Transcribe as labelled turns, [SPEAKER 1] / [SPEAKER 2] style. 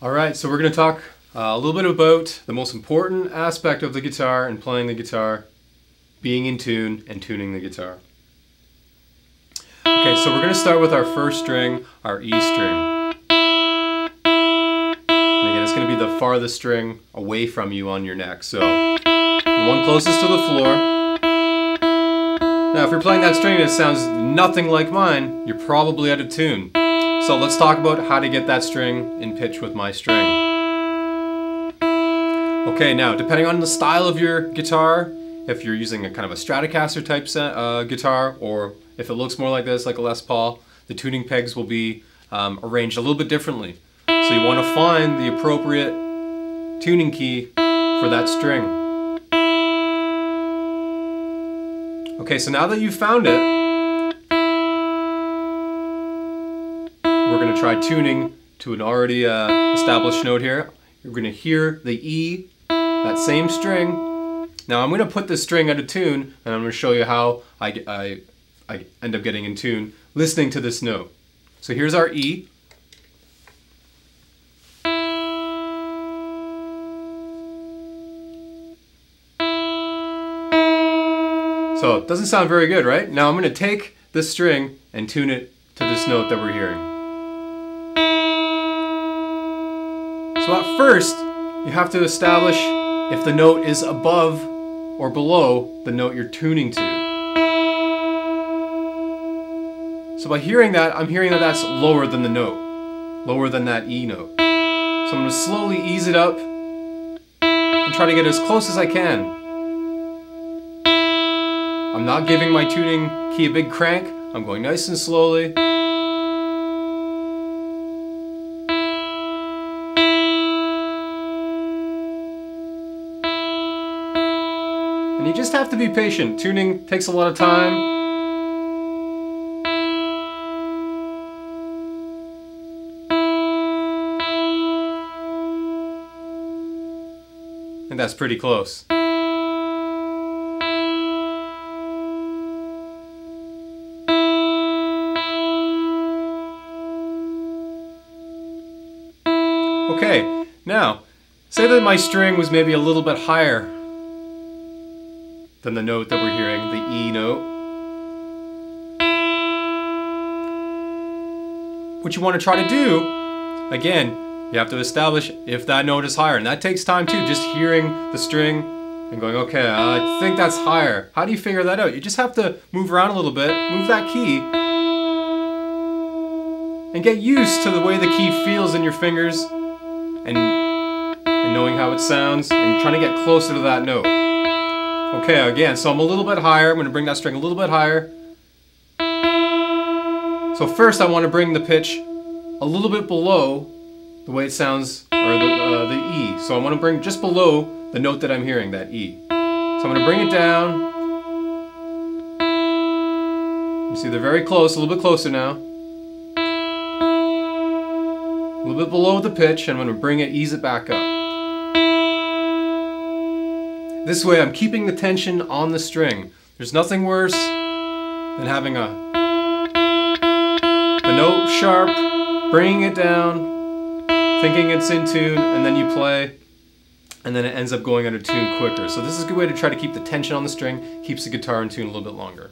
[SPEAKER 1] Alright, so we're going to talk a little bit about the most important aspect of the guitar and playing the guitar, being in tune and tuning the guitar. Okay, so we're going to start with our first string, our E string. And again, it's going to be the farthest string away from you on your neck. So, the one closest to the floor. Now, if you're playing that string and it sounds nothing like mine, you're probably out of tune. So let's talk about how to get that string in pitch with my string. Okay, now depending on the style of your guitar, if you're using a kind of a Stratocaster type guitar, or if it looks more like this, like a Les Paul, the tuning pegs will be arranged a little bit differently. So you want to find the appropriate tuning key for that string. Okay, so now that you've found it, we're going to try tuning to an already established note here. You're going to hear the E, that same string. Now I'm going to put this string out of tune, and I'm going to show you how I end up getting in tune listening to this note. So here's our E. So it doesn't sound very good, right? Now I'm going to take this string and tune it to this note that we're hearing. So at first, you have to establish if the note is above or below the note you're tuning to. So by hearing that, I'm hearing that that's lower than the note, lower than that E note. So I'm going to slowly ease it up and try to get as close as I can. I'm not giving my tuning key a big crank, I'm going nice and slowly. And you just have to be patient. Tuning takes a lot of time. And that's pretty close. Okay, now, say that my string was maybe a little bit higher than the note that we're hearing, the E note. What you want to try to do, again, you have to establish if that note is higher, and that takes time too, just hearing the string and going, okay, I think that's higher. How do you figure that out? You just have to move around a little bit, move that key, and get used to the way the key feels in your fingers, and knowing how it sounds, and trying to get closer to that note. Okay, again, so I'm a little bit higher. I'm going to bring that string a little bit higher. So first I want to bring the pitch a little bit below the way it sounds, or the E. So I want to bring just below the note that I'm hearing, that E. So I'm going to bring it down. You see they're very close, a little bit closer now. A little bit below the pitch, and I'm going to bring it, ease it back up. This way I'm keeping the tension on the string. There's nothing worse than having the note sharp, bringing it down, thinking it's in tune, and then you play, and then it ends up going out of tune quicker. So this is a good way to try to keep the tension on the string, keeps the guitar in tune a little bit longer.